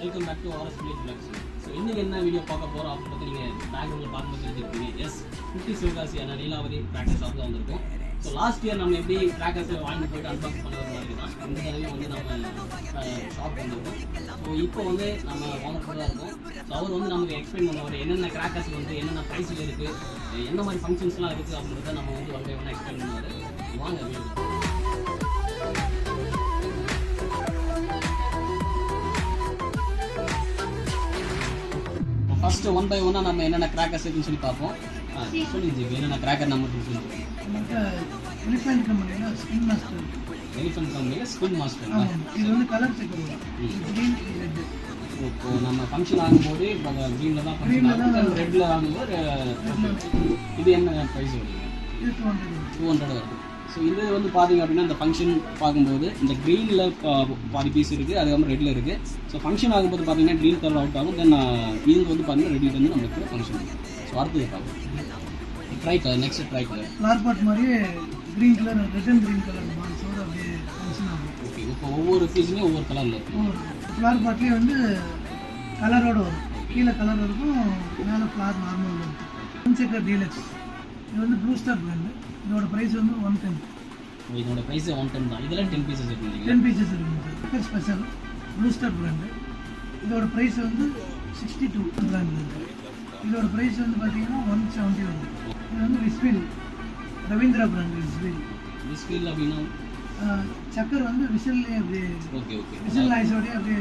Welcome back to our vlog. So இன்னைக்கு என்ன video பார்க்க போறோம் அப்படினு நீங்க பேக்ரவுண்ட்ல பாக்கும்போது தெரிஞ்சிருப்பீங்க. எஸ் 50 சிவகாசி அண்ணா நீலாவதி பிராக்டிஸ் ஆஃப்ல வந்திருக்கோம். ஸோ லாஸ்ட் இயர் நம்ம எப்படி கிராக்கர்ஸ் வாங்கி போயிட்டு அன்பாக்ஸ் பண்ணுற மாதிரி தான் இந்த தடவை வந்து நம்ம ஷாப் வந்திருக்கோம். ஸோ இப்போ வந்து நம்ம வாங்க தான் இருக்கோம். ஸோ அவர் வந்து நமக்கு எக்ஸ்பிளைன் பண்ணுவார் என்னென்ன கிராக்கர்ஸ் வந்து என்னென்ன ப்ரைஸில் இருக்குது, என்ன மாதிரி ஃபங்க்ஷன்ஸ்லாம் இருக்குது அப்படின்றத நம்ம வந்து ஒன் பை ஒன்னாக எக்ஸ்பிளைன் பண்ணுவார். வாங்க வீடியோ. ஃபர்ஸ்ட் ஒன் பை ஒன்னா நம்ம என்னென்ன கிராக்கர்ஸ் இருக்குன்னு சொல்லி பார்ப்போம். சொல்லுங்க என்னென்ன கிராக்கர் நம்ம எலிஃபென்ட் கம்பெனில ஸ்கின் மாஸ்டர். எலிஃபென்ட் கம்பெனில ஸ்கின் மாஸ்டர். இது வந்து கலர் செக் பண்ணுவோம். Green red. இப்போ நம்ம ஃபங்க்ஷன் ஆகும்போது கிரீன்ல தான் ஃபங்க்ஷன் ஆகும், ரெட்ல ஆகும்போது இது என்ன பிரைஸ் வருது? இது 200 வருது. ஸோ இது வந்து பார்த்தீங்க அப்படின்னா இந்த ஃபங்க்ஷன் பார்க்கும்போது இந்த க்ரீனில் பாதி பீஸ் இருக்குது, அதுக்கப்புறம் ரெட்டில் இருக்குது. ஸோ ஃபங்க்ஷன் ஆகும்போது பார்த்தீங்கன்னா க்ரீன் கலர் அவுட் ஆகும். தென் இது வந்து பார்த்தீங்கன்னா ரெட்டில் வந்து நம்மளுக்கு ஃபங்க்ஷன் ஆகும். ஸோ அடுத்தது பார்ப்போம். Tricolour. Next tricolour. Flower pot மாதிரியே green colour, red and green colour பால்ஸோட அப்படியே ஃபங்க்ஷன் ஆகும். ஓகே. இப்போ ஒவ்வொரு பீஸுமே ஒவ்வொரு கலரில் இருக்கும். ஃப்ளார் பாட்லேயே வந்து கலரோடு வரும். கீழே கலர் இருக்கும், மேலே ஃப்ளார் நார்மல் வரும். Checker deluxe. இது வந்து ப்ளூ ஸ்டார் பிராண்டு. இதோட ப்ரைஸ் வந்து 110. இதோட ப்ரைஸ் 110 தான். இதெல்லாம் 10 பீசஸ் இருக்குது. 10 பீசஸ் இருக்குங்க sir. Special blue star brand. இதோட ப்ரைஸ் வந்து 62 பிராண்டு. இதோட ப்ரைஸ் வந்து பார்த்தீங்கன்னா 170 வருது. இது வந்து விஸ்வில் ரவீந்திரா பிராண்ட். விஸ்வில் அப்படின்னா சக்கர் வந்து விசில்லே அப்படியே ஓகே ஓகே விசில் நாய்ஸோடய அப்படியே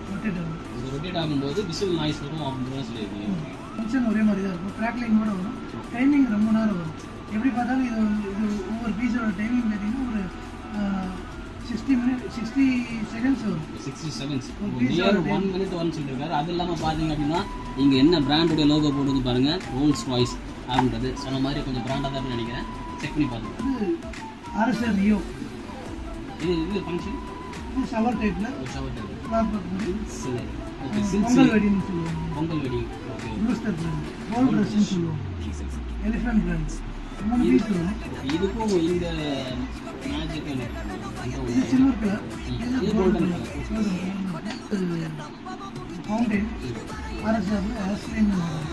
ரொட்டேட் ஆகும். இது ரொட்டேட் ஆகும்போது விசில் நாய்ஸ் வரும் அப்படின்னு சொல்லியிருக்கீங்க. ஃபங்க்ஷன் ஒரே மாதிரி தான் இருக்கும். கிராக்லிங்கோட வரும். டைமிங் ரொம்ப நேரம் வரும். எப்படி பார்த்தாலும் இது ஒவ்வொரு பீஸோட டைமிங் பார்த்தீங்கன்னா ஒரு 60 செகண்ட்ஸ் வரும். 60 செகண்ட்ஸ் நியர் 1 மினிட் ஒன் சொல்லியிருக்காரு. அது இல்லாமல் பார்த்தீங்க அப்படின்னா இங்கே என்ன பிராண்டோட லோகோ போடுறது பாருங்கள், ரோல்ஸ் ராய்ஸ் அப்படின்றது சொன்ன மாதிரி கொஞ்சம் பிராண்டாக தான் நினைக்கிறேன். செக் பண்ணி பார்த்துங்க. இது RSR ரியோ. இது ஃபங்க்ஷன் இது ஷவர் டைப்பில் ஷவர் டைப் சரி. ஓகே. பொங்கல் வெடின்னு சொல்லுவாங்க. பொங்கல் வெடி. Okay. Blue star brand. Gold ட்ரெஸ்ன்னு சொல்லுவாங்க. Elephant brand. 3 பீஸ் வரும். இதுக்கும் இந்த மேஜிக் இது சில்வர் கலர், இது golden colour. Fountain RSR Australian model.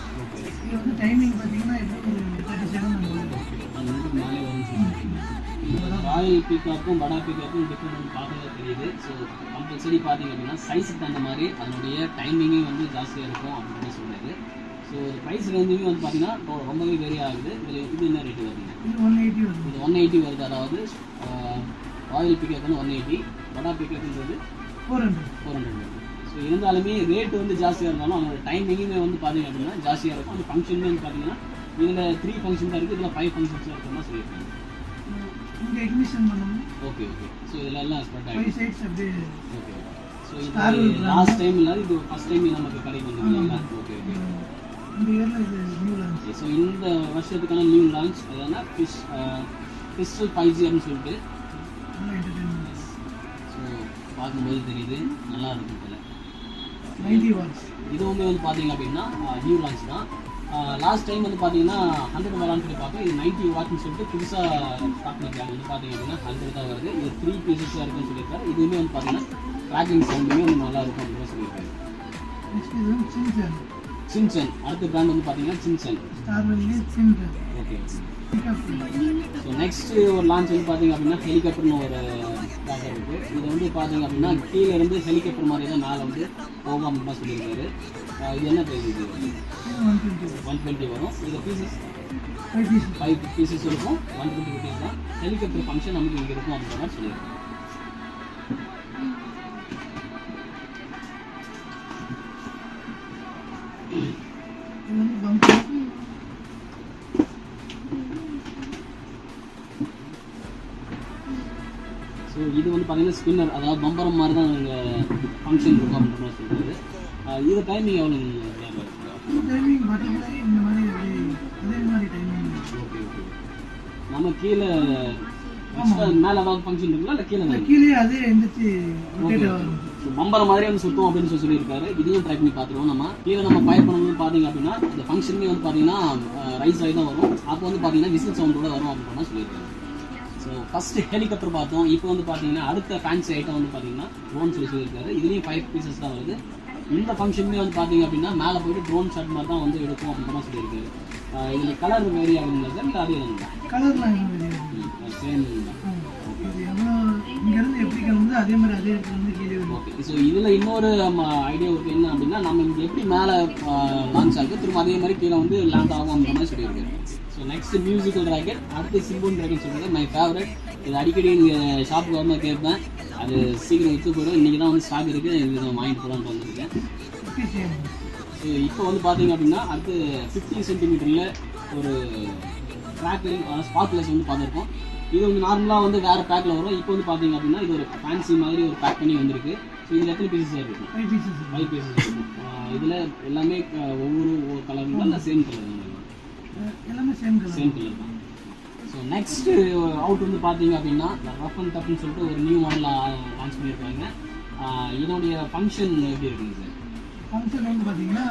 இது வந்து டைமிங் பார்த்தீங்கன்னா இப்போ ஒரு 30 செகண்ட் மேலே வரும். ராயல் பீக்காக்கும் படா பீக்காக்கும் டிஃப்ரெண்ட் பார்க்கறது தெரியுது. ஸோ கம்பல்சரி பார்த்தீங்க அப்படின்னா சைஸுக்கு தகுந்த மாதிரி அதனுடைய டைமிங்கே வந்து ஜாஸ்தியாக இருக்கும் அப்படின்னு சொல்லுது. ஸோ ப்ரைஸ் ரேஞ்சுமே வந்து பார்த்தீங்கன்னா ரொம்பவே வெரி ஆகுது. இது என்ன ரேட்டு வருதுங்க? இது 180 வருது. இது 180 வருது. அதாவது ராயல் பீக்காக் வந்து 180, படா பீக்காக்ன்றது 400 வருது. ஸோ இருந்தாலுமே ரேட்டு வந்து ஜாஸ்தியாக இருந்தாலும் அதோட டைமிங்குமே வந்து பார்த்தீங்க அப்படின்னா ஜாஸ்தியாக இருக்கும். அந்த ஃபங்க்ஷனுமே வந்து பார்த்தீங்கன்னா இதில் 3 ஃபங்க்ஷன் தான் இருக்குது, இதில் 5 ஃபங்க்ஷன்ஸ் இருக்கிற மாதிரி சொல்லியிருக்காங்க. இங்கே எக்ஸிபிஷன் பண்ணணும். Okay okay. ஸோ இதில் எல்லாம் ஸ்ப்ரெட் ஆகிடும். 5 சைட்ஸ் அப்படியே. ஓகே. ஸோ இது லாஸ்ட் டைம் இல்லாத இது ஃபஸ்ட் டைம் நமக்கு கிடைக்கும் இல்லைங்களா? Okay okay. இந்த இயரில் இது நியூ லான்ச். ஸோ இந்த வருஷத்துக்கான நியூ லான்ச் அதான கிறிஸ்டல் 5Gன்னு சொல்லிட்டு நல்ல என்டர்டைன்மெண்ட். ஸோ பார்க்கும்போது தெரியுது நல்லா இருக்கும் இதில் 90 வாட்ஸ். இதுவுமே வந்து பார்த்தீங்க அப்படின்னா நியூ லான்ச் தான். லாஸ்ட் டைம் வந்து பார்த்தீங்கன்னா 100 வாட்னு சொல்லி பார்ப்போம். இது 90 வாட்னு சொல்லிட்டு புதுசாக ஸ்டார்ட் பண்ணியிருக்காங்க. வந்து பார்த்தீங்க அப்படின்னா 100 தான் வருது. இது 3 பீசஸாக இருக்குன்னு சொல்லியிருக்காரு. இதுவுமே வந்து பார்த்தீங்கன்னா ட்ராக்கிங் சவுண்டுமே வந்து நல்லா இருக்கும் அப்படின்னு சொல்லியிருக்காரு. நெக்ஸ்ட் இது வந்து சின்சன். அடுத்த பிராண்ட் வந்து பார்த்தீங்கன்னா சின்சன். ஸ்டார் வெல்லி சின்சன். ஓகே. ஸோ நெக்ஸ்ட் ஒரு லான்ச் வந்து பார்த்தீங்க அப்படின்னா ஹெலிகாப்டர்னு ஒரு கிராக்கர் இருக்குது. இது வந்து பார்த்தீங்க அப்படின்னா கீழே இருந்து ஹெலிகாப்டர் மாதிரி தான் மேலே வந்து போகும் அப்படின்னு சொல்லியிருக்காரு. இது என்ன ப்ரைஸ்? இது 120 வரும். இது பீசஸ் 5 பீசஸ் இருக்கும். 120 rupees தான். ஹெலிகாப்டர் ஃபங்க்ஷன் நமக்கு இங்கே இருக்கும் அப்படின்ற மாதிரி சொல்லியிருக்காங்க. இது வந்து பம்பர். ஸோ இது வந்து பார்த்தீங்கன்னா ஸ்பின்னர், அதாவது பம்பரம் மாதிரி தான் நீங்கள் ஃபங்க்ஷன் இருக்கும் அப்படின்ற மாதிரி சொல்கிறது. இது டைமிங் எவ்வளோ? டைமிங் பட்டர்ஃப்ளை இந்த மாதிரி அதே மாதிரி டைமிங். Okay okay. நம்ம கீழே மேலே ஏதாவது ஃபங்க்ஷன் இருக்குங்களா இல்லை கீழே? கீழே அதே எந்திரிச்சு பம்பரம் மாதிரி வந்து சுத்தம் அப்படின்னு சொல்லியிருக்காரு. இதையும் ட்ரை பண்ணி பார்த்துருவோம். நம்ம கீழே நம்ம ஃபயர் பண்ணும்போது பார்த்தீங்க அப்படின்னா இந்த ஃபங்க்ஷனுமே வந்து பார்த்தீங்கன்னா ரைஸ் ஆகி தான் வரும். அப்போ வந்து பார்த்தீங்கன்னா விசில் சவுண்டோட வரும் அப்படின்னு சொல்லியிருக்காரு. ஸோ ஃபர்ஸ்ட் ஹெலிகாப்டர் பார்த்தோம். இப்போ வந்து பார்த்தீங்கன்னா அடுத்த ஃபேன்சி ஐட்டம் வந்து பார்த்தீங்கன்னா ட்ரோன் சொல்லியிருக்காரு. இதுலேயும் 5 பீசஸ் தான் வருது. இந்த ஃபங்க்ஷனுமே வந்து பார்த்தீங்க அப்படின்னா மேலே போயிட்டு ட்ரோன் ஷாட் மாதிரி தான் வந்து எடுக்கும் அப்படின்ற மாதிரி சொல்லியிருக்காரு. இதில் கலர் வேரி ஆகுதுங்களா சார் இல்லை அதே தானுங்களா? கலர்லாம் சேம் இங்கேருந்து எப்படி கிளம்புது அதே மாதிரி அதே இடத்துல வந்து கீழே வரும். ஓகே. ஸோ இதில் இன்னொரு ஐடியா இருக்குது என்ன அப்படின்னா நம்ம இங்கே எப்படி மேலே லான்ச் ஆகுது திரும்ப அதே மாதிரி கீழே வந்து லேண்ட் ஆகும் அப்படின்ற மாதிரி சொல்லியிருக்காரு. ஸோ நெக்ஸ்ட் மியூசிக்கல் ராக்கெட், அடுத்து சிம்பூன் ராக்கெட் சொல்கிறது மை ஃபேவரட். இது அடிக்கடி இங்கே ஷாப்புக்கு வந்து கேட்பேன். அது சீக்கிரம் விற்று போயிடும். இன்றைக்கி தான் வந்து ஸ்டாக் இருக்குது. இது நான் வாங்கிட்டு போகலான்ட்டு வந்துருக்கேன். ஸோ இப்போ வந்து பார்த்தீங்க அப்படின்னா அடுத்து 50 சென்டிமீட்டரில் ஒரு ட்ராக்லிங் ஸ்பார்க்லெஸ் வந்து பார்த்துருக்கோம். இது வந்து நார்மலாக வந்து வேறு பேக்கில் வரும். இப்போ வந்து பார்த்தீங்க அப்படின்னா இது ஒரு ஃபேன்சி மாதிரி ஒரு பேக் பண்ணி வந்திருக்கு. ஸோ இதில் எத்தனை பீசஸ் இருக்கும்? 5 பீசஸ் இருக்கும். இதில் எல்லாமே ஒவ்வொரு கலருங்களா இல்லை சேம் கலர்? எல்லாமே சேம் கலர் தான். ஸோ நெக்ஸ்ட் அவுட் வந்து பார்த்தீங்க அப்படின்னா ரஃப் அண்ட் டப்னு சொல்லிட்டு ஒரு நியூ மாடல் லான்ச் பண்ணியிருக்காங்க. இதனுடைய ஃபங்க்ஷன் எப்படி இருக்குங்க சார்? ஃபங்க்ஷன் வந்து பார்த்தீங்கன்னா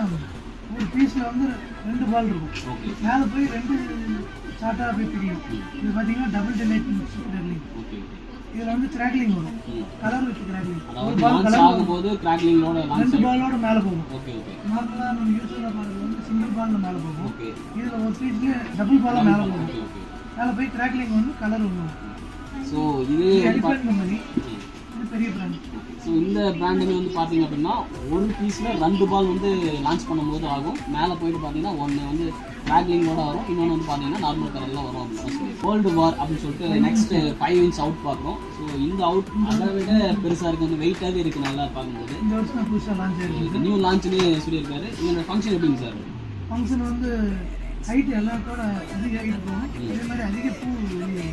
ஒரு பீஸில் வந்து 2 பால் இருக்கும். ஓகே. மேலே போய் 2 ஷார்ட்டாக போய் பிரியும். இது பார்த்தீங்கன்னா டபுள் டிலைட் கிராக்லிங். ஓகே. இதில் வந்து கிராக்லிங் வரும். Colour with crackling. ஒரு பால் கலர் ஆகும்போது கிராக்லிங்கோட 2 பாலோட மேலே போகும். Okay okay. நார்மலாக நம்ம யூஸ்வலாக பார்க்குறது வந்து சிங்கிள் பாலில் மேலே போகும். ஓகே. இதில் ஒரு பீஸ்லேயே டபுள் பாலாக மேலே போகும். Okay okay. மேலே போய் கிராக்லிங் வந்து கலர் வரும். ஸோ இது எலிஃபண்ட் கம்பெனி, இது பெரிய பிராண்ட். ஸோ இந்த பிராண்டுமே வந்து பார்த்தீங்க அப்படின்னா ஒரு பீஸில் 2 பால் வந்து லான்ச் பண்ணும்போது ஆகும். மேலே போயிட்டு பார்த்தீங்கன்னா ஒன்று வந்து கிராக்லிங்கோட வரும், இன்னொன்று வந்து பார்த்தீங்கன்னா நார்மல் கலரில் வரும் அப்படின்னு சொல்லி கோல்டு வார் அப்படின்னு சொல்லிட்டு நெக்ஸ்ட் 5 இன்ச் அவுட் பார்க்குறோம். ஸோ இந்த அவுட் அதை விட பெருசாக இருக்குது, வந்து வெயிட்டாகவே இருக்குது நல்லா பார்க்கும்போது. இந்த வருஷம் புதுசாக லான்ச் ஆகிருக்கு. நியூ லான்ச்னே சொல்லியிருக்காரு. இதோட ஃபங்க்ஷன் எப்படிங்க சார்? ஃபங்க்ஷன் வந்து ஹைட் எல்லாத்தோட அதிக ஹைட் போகும். இதே மாதிரி அதிக பூ வெளியே.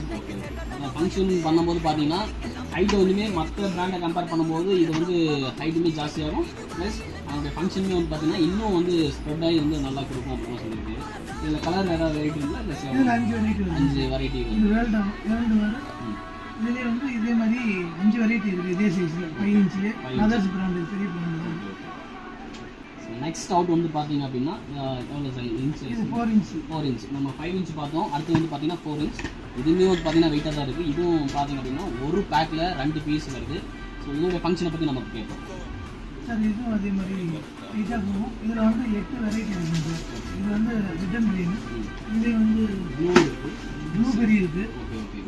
ஃபங்க்ஷன் பண்ணும்போது பார்த்தீங்கன்னா ஹைட்டு வந்துமே மற்ற பிராண்டை கம்பேர் பண்ணும்போது இது வந்து ஹைட்டுமே ஜாஸ்தியாகும். ப்ளஸ் அதோடைய ஃபங்க்ஷனுமே வந்து பார்த்தீங்கன்னா இன்னும் வந்து ஸ்ப்ரெட் ஆகி வந்து நல்லா கொடுக்கும் அப்படின்னு சொல்லியிருக்காரு. இதில் கலர் ஏதாவது வெரைட்டி இருந்தால் இல்லை சார்? 5 வெரைட்டி இது வேர்ல்டு வரும். இதுலேயே வந்து இதே மாதிரி 5 வெரைட்டி இருக்குது இதே சைஸில் 5 இன்ச்சு. அதர்ஸ் பிராண்டு பெரிய பிராண்டு. நெக்ஸ்ட் அவுட் வந்து பார்த்தீங்க அப்படின்னா எவ்வளோ சார் இன்ச்? 4 இன்ச். நம்ம 5 இன்ச் பார்த்தோம். அடுத்து வந்து பார்த்தீங்கன்னா 4 இன்ச். இதுவுமே வந்து பார்த்தீங்கன்னா வெயிட்டாக தான் இருக்குது. இதுவும் பார்த்தீங்க அப்படின்னா ஒரு பேக்கில் 2 பீஸ் வருது. ஸோ இதோடைய ஃபங்க்ஷனை பற்றி நம்ம கேட்போம் சார். இதுவும் அதே மாதிரி வெயிட்டாக போகும். இதில் வந்து 8 வெரைட்டி இருக்குது சார். இது வந்து ரெட் அண்ட் க்ரீன், இதுலேயே வந்து ப்ளூபெரி இருக்குது. Okay okay.